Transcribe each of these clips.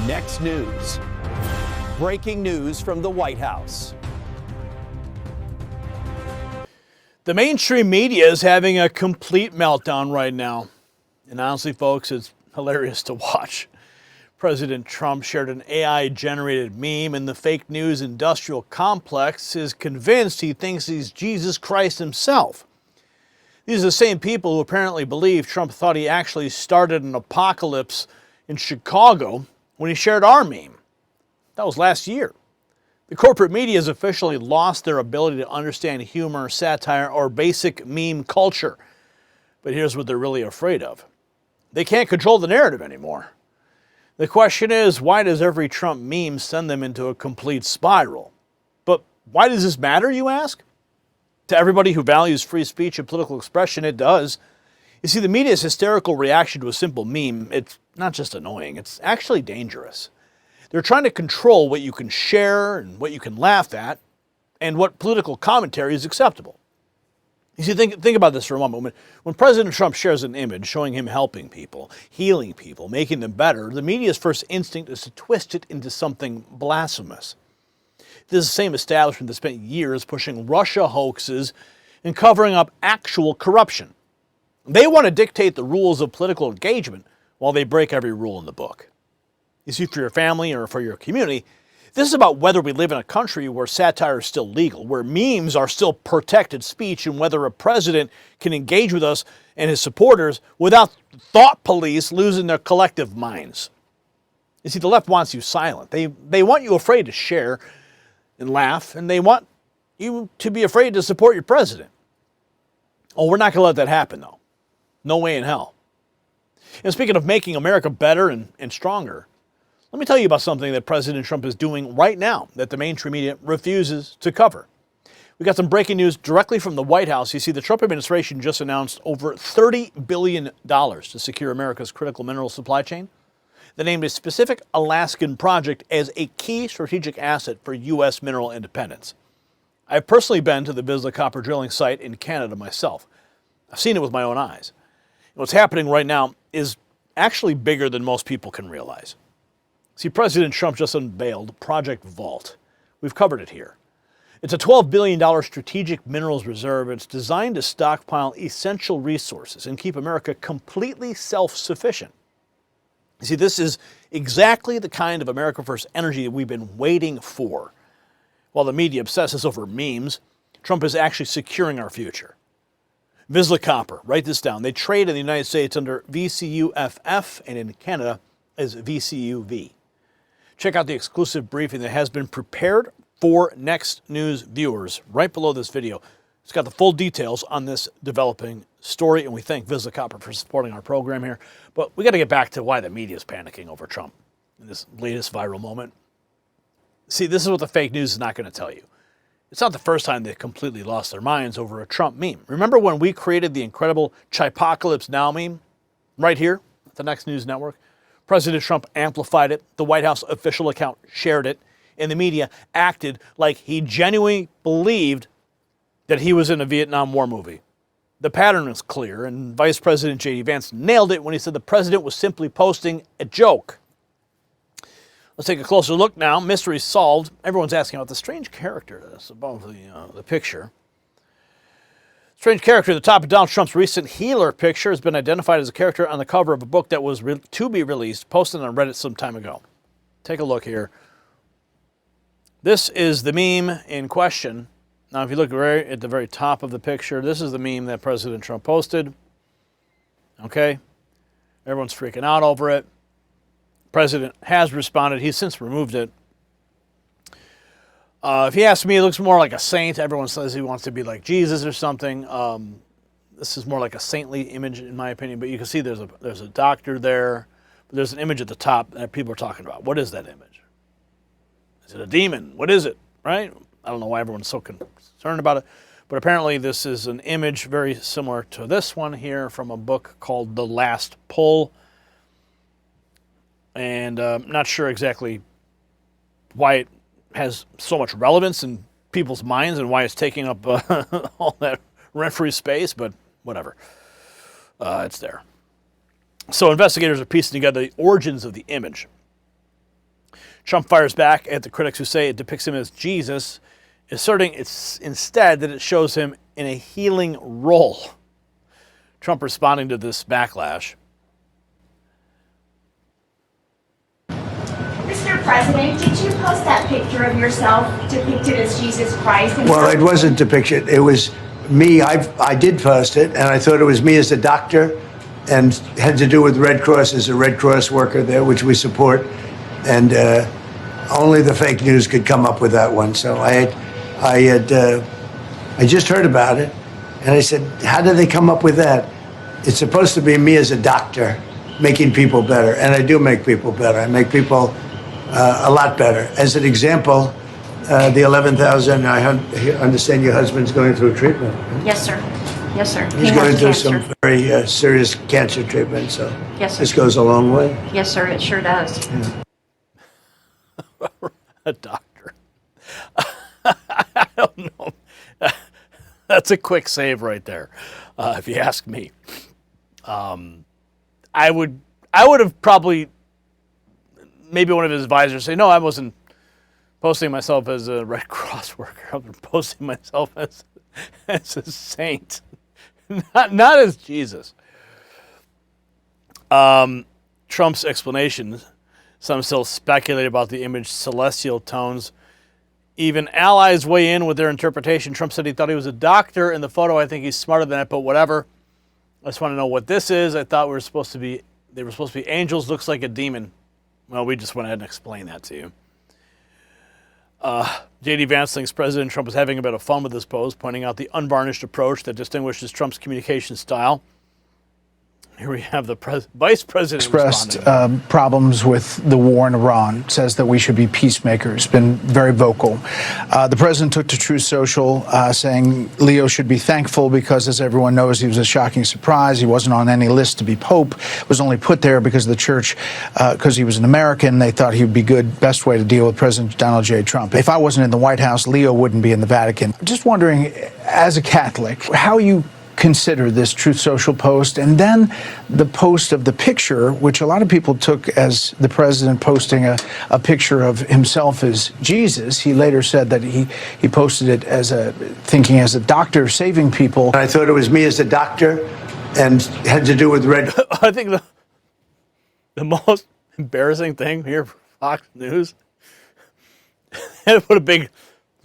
Next news. Breaking news from the White House. The mainstream media is having a complete meltdown right now. And honestly, folks, it's hilarious to watch. President Trump shared an AI-generated meme, and the fake news industrial complex is convinced he thinks he's Jesus Christ himself. These are the same people who apparently believe Trump thought he actually started an apocalypse in Chicago when he shared our meme. That was last year. The corporate media has officially lost their ability to understand humor, satire, or basic meme culture. But here's what they're really afraid of. They can't control the narrative anymore. The question is, why does every Trump meme send them into a complete spiral? But why does this matter, you ask? To everybody who values free speech and political expression, it does. You see, the media's hysterical reaction to a simple meme, it's not just annoying, it's actually dangerous. They're trying to control what you can share and what you can laugh at and what political commentary is acceptable. You see, think about this for a moment. When President Trump shares an image showing him helping people, healing people, making them better, the media's first instinct is to twist it into something blasphemous. This is the same establishment that spent years pushing Russia hoaxes and covering up actual corruption. They want to dictate the rules of political engagement while they break every rule in the book. You see, for your family or for your community, this is about whether we live in a country where satire is still legal, where memes are still protected speech, and whether a president can engage with us and his supporters without thought police losing their collective minds. You see, the left wants you silent. They want you afraid to share and laugh, and they want you to be afraid to support your president. Oh, we're not going to let that happen, though. No way in hell. And speaking of making America better and stronger, let me tell you about something that President Trump is doing right now that the mainstream media refuses to cover. We got some breaking news directly from the White House. You see, the Trump administration just announced over $30 billion to secure America's critical mineral supply chain. They named a specific Alaskan project as a key strategic asset for U.S. mineral independence. I've personally been to the Vizsla copper drilling site in Canada myself. I've seen it with my own eyes. What's happening right now is actually bigger than most people can realize. See, President Trump just unveiled Project Vault. We've covered it here. It's a $12 billion strategic minerals reserve. It's designed to stockpile essential resources and keep America completely self-sufficient. You see, this is exactly the kind of America First energy that we've been waiting for. While the media obsesses over memes, Trump is actually securing our future. Vizsla Copper, write this down. They trade in the United States under VCUFF and in Canada as VCU.V. Check out the exclusive briefing that has been prepared for Next News viewers right below this video. It's got the full details on this developing story, and we thank Vizsla Copper for supporting our program here. But we got to get back to why the media is panicking over Trump in this latest viral moment. See, this is what the fake news is not going to tell you. It's not the first time they've completely lost their minds over a Trump meme. Remember when we created the incredible Chipocalypse Now meme right here at the Next News Network? President Trump amplified it, the White House official account shared it, and the media acted like he genuinely believed that he was in a Vietnam War movie. The pattern is clear, and Vice President J.D. Vance nailed it when he said the president was simply posting a joke. Let's take a closer look now. Mystery solved. Everyone's asking about the strange character that's above the picture. Strange character at the top of Donald Trump's recent healer picture has been identified as a character on the cover of a book that was to be released, posted on Reddit some time ago. Take a look here. This is the meme in question. Now, if you look right at the very top of the picture, this is the meme that President Trump posted. Okay? Everyone's freaking out over it. President has responded. He's since removed it. If you ask me, it looks more like a saint. Everyone says he wants to be like Jesus or something. This is more like a saintly image, in my opinion. But you can see there's a doctor there. But there's an image at the top that people are talking about. What is that image? Is it a demon? What is it? Right? I don't know why everyone's so concerned about it. But apparently this is an image very similar to this one here from a book called The Last Pull. And I'm not sure exactly why it has so much relevance in people's minds and why it's taking up all that rent-free space, but whatever. It's there. So investigators are piecing together the origins of the image. Trump fires back at the critics who say it depicts him as Jesus, asserting it's instead that it shows him in a healing role. Trump responding to this backlash. Mr. President, did you post that picture of yourself depicted as Jesus Christ? Well, it wasn't depicted. It was me. I did post it, and I thought it was me as a doctor, and had to do with Red Cross as a Red Cross worker there, which we support. And only the fake news could come up with that one. So I just heard about it, and I said, how did they come up with that? It's supposed to be me as a doctor making people better, and I do make people better. I make people a lot better. As an example, the 11,000, I understand your husband's going through treatment. Yes, sir. Yes, sir. He's going through some very serious cancer treatment, so yes, sir. This goes a long way. Yes, sir, it sure does. Yeah. A doctor. I don't know. That's a quick save right there, if you ask me. I would have probably, maybe one of his advisors say, no, I wasn't posting myself as a Red Cross worker. I was posting myself as a saint, not as Jesus. Trump's explanation, some still speculate about the image's celestial tones. Even allies weigh in with their interpretation. Trump said he thought he was a doctor in the photo. I think he's smarter than that, but whatever. I just want to know what this is. I thought they were supposed to be angels. Looks like a demon. Well, we just went ahead and explained that to you. J.D. Vance thinks President Trump was having a bit of fun with this pose, pointing out the unvarnished approach that distinguishes Trump's communication style. Here we have the vice president expressed problems with the war in Iran, says that we should be peacemakers, been very vocal. The president took to Truth Social saying Leo should be thankful because, as everyone knows, he was a shocking surprise. He wasn't on any list to be pope, was only put there because the church, because he was an American, they thought he would be good, best way to deal with President Donald J. Trump. If I wasn't in the White House, Leo wouldn't be in the Vatican. Just wondering, as a Catholic, how you consider this Truth Social post, and then the post of the picture, which a lot of people took as the president posting a picture of himself as Jesus. He later said that he posted it as thinking as a doctor saving people. I thought it was me as a doctor, and had to do with Red. I think the most embarrassing thing here for Fox News, they put a big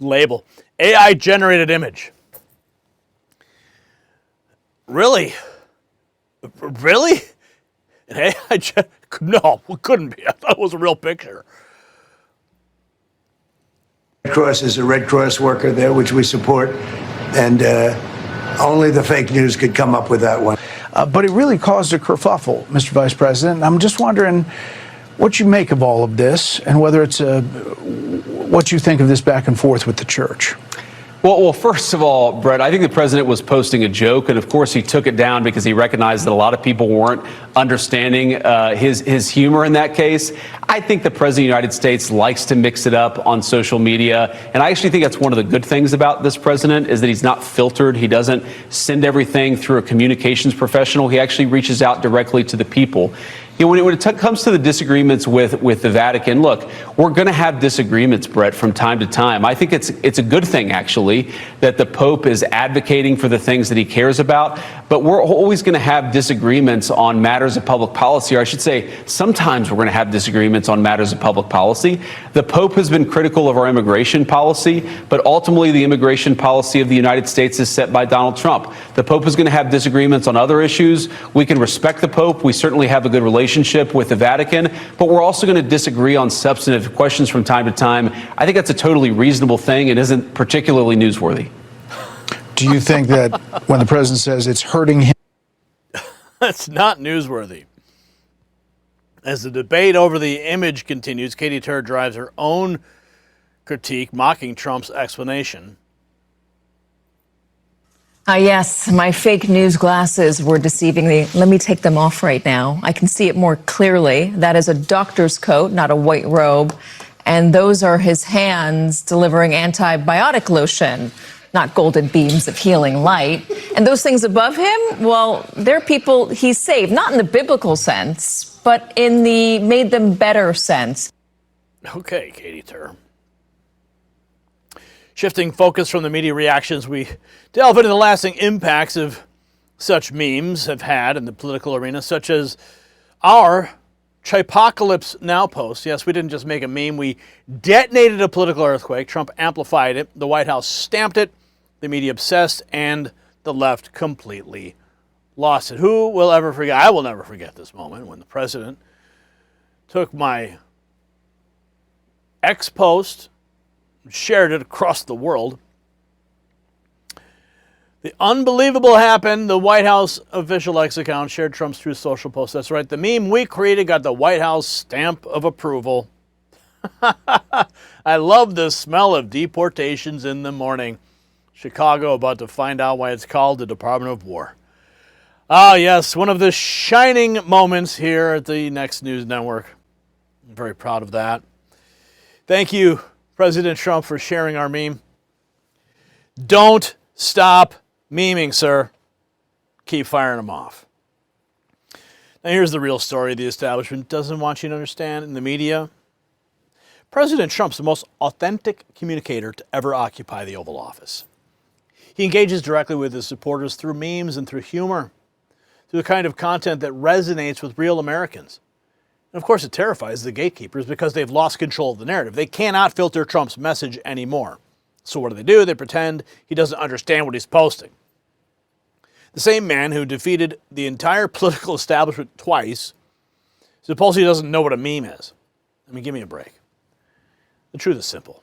label, AI generated image. Really? Really? An AI no, it couldn't be. I thought it was a real picture. Red Cross is a Red Cross worker there, which we support, and only the fake news could come up with that one. But it really caused a kerfuffle, Mr. Vice President. I'm just wondering what you make of all of this, and whether it's what you think of this back and forth with the church. Well, first of all, Brett, I think the president was posting a joke, and of course he took it down because he recognized that a lot of people weren't understanding his humor in that case. I think the president of the United States likes to mix it up on social media, and I actually think that's one of the good things about this president is that he's not filtered. He doesn't send everything through a communications professional. He actually reaches out directly to the people. You know, when it comes to the disagreements with the Vatican, look, we're going to have disagreements, Brett, from time to time. I think it's a good thing, actually, that the Pope is advocating for the things that he cares about. But we're always going to have disagreements on matters of public policy, or I should say, sometimes we're going to have disagreements on matters of public policy. The Pope has been critical of our immigration policy, but ultimately the immigration policy of the United States is set by Donald Trump. The Pope is going to have disagreements on other issues. We can respect the Pope. We certainly have a good relationship with the Vatican, but we're also going to disagree on substantive questions from time to time. I think that's a totally reasonable thing and isn't particularly newsworthy. Do you think that when the president says it's hurting him? That's not newsworthy. As the debate over the image continues, Katie Tur drives her own critique, mocking Trump's explanation. Yes, my fake news glasses were deceiving me. Let me take them off right now. I can see it more clearly. That is a doctor's coat, not a white robe. And those are his hands delivering antibiotic lotion, not golden beams of healing light. And those things above him, well, they're people he saved, not in the biblical sense, but in the made them better sense. Okay, Katie Tur. Shifting focus from the media reactions, we delve into the lasting impacts of such memes have had in the political arena, such as our Chipocalypse Now post. Yes, we didn't just make a meme, we detonated a political earthquake. Trump amplified it, the White House stamped it, the media obsessed, and the left completely lost it. Who will ever forget? I will never forget this moment when the president took my X post, shared it across the world. The unbelievable happened. The White House official X account shared Trump's Truth Social post. That's right. The meme we created got the White House stamp of approval. I love the smell of deportations in the morning. Chicago about to find out why it's called the Department of War. Ah, yes, one of the shining moments here at the Next News Network. I'm very proud of that. Thank you, President Trump, for sharing our meme. Don't stop memeing, sir. Keep firing them off. Now here's the real story the establishment doesn't want you to understand in the media. President Trump's the most authentic communicator to ever occupy the Oval Office. He engages directly with his supporters through memes and through humor, through the kind of content that resonates with real Americans. And of course, it terrifies the gatekeepers because they've lost control of the narrative. They cannot filter Trump's message anymore. So what do? They pretend he doesn't understand what he's posting. The same man who defeated the entire political establishment twice supposedly doesn't know what a meme is. I mean, give me a break. The truth is simple.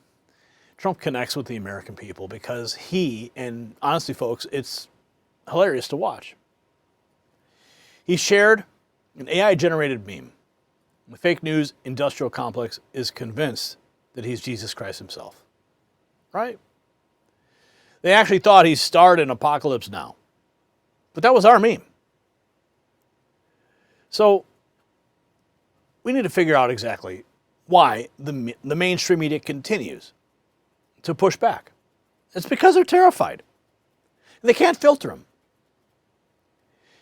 Trump connects with the American people because he, and honestly, folks, it's hilarious to watch. He shared an AI-generated meme. The fake news industrial complex is convinced that he's Jesus Christ himself. Right? They actually thought he starred in Apocalypse Now. But that was our meme. So we need to figure out exactly why the mainstream media continues to push back. It's because they're terrified. They can't filter him.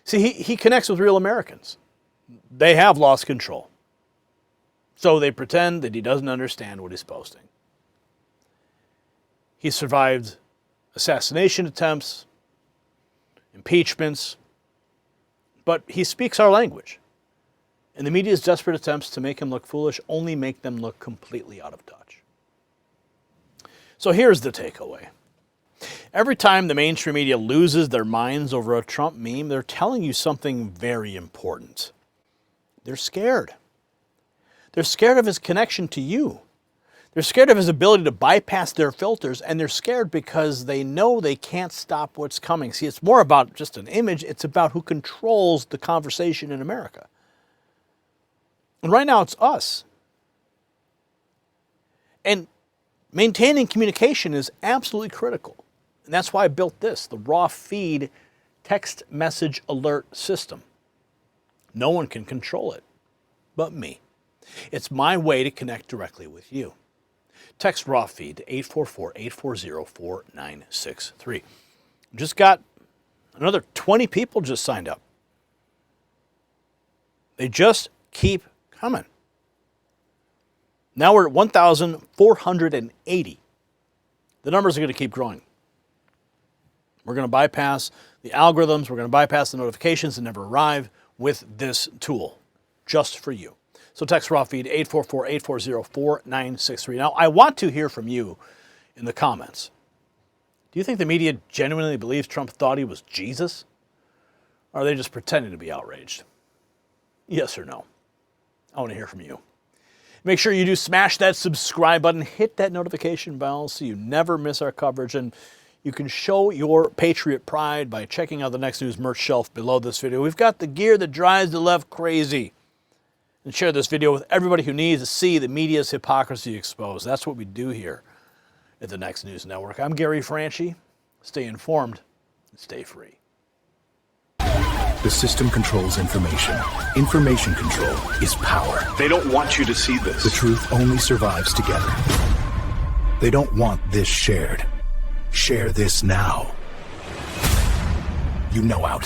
See, he connects with real Americans. They have lost control. So they pretend that he doesn't understand what he's posting. He survived assassination attempts, impeachments, but he speaks our language. And the media's desperate attempts to make him look foolish only make them look completely out of touch. So here's the takeaway. Every time the mainstream media loses their minds over a Trump meme, they're telling you something very important. They're scared. They're scared of his connection to you. They're scared of his ability to bypass their filters, and they're scared because they know they can't stop what's coming. See, it's more about just an image. It's about who controls the conversation in America. And right now, it's us. And maintaining communication is absolutely critical. And that's why I built this, the raw feed text message alert system. No one can control it but me. It's my way to connect directly with you. Text raw feed to 844-840-4963. Just got another 20 people just signed up. They just keep coming. Now we're at 1,480. The numbers are going to keep growing. We're going to bypass the algorithms. We're going to bypass the notifications that never arrive with this tool, just for you. So text raw feed 844-840-4963. Now, I want to hear from you in the comments. Do you think the media genuinely believes Trump thought he was Jesus? Or are they just pretending to be outraged? Yes or no? I want to hear from you. Make sure you do smash that subscribe button, hit that notification bell so you never miss our coverage, and you can show your patriot pride by checking out the Next News merch shelf below this video. We've got the gear that drives the left crazy. And share this video with everybody who needs to see the media's hypocrisy exposed. That's what we do here at the Next News Network. I'm Gary Franchi. Stay informed and stay free. The system controls information. Information control is power. They don't want you to see this. The truth only survives together. They don't want this shared. Share this now. You know out.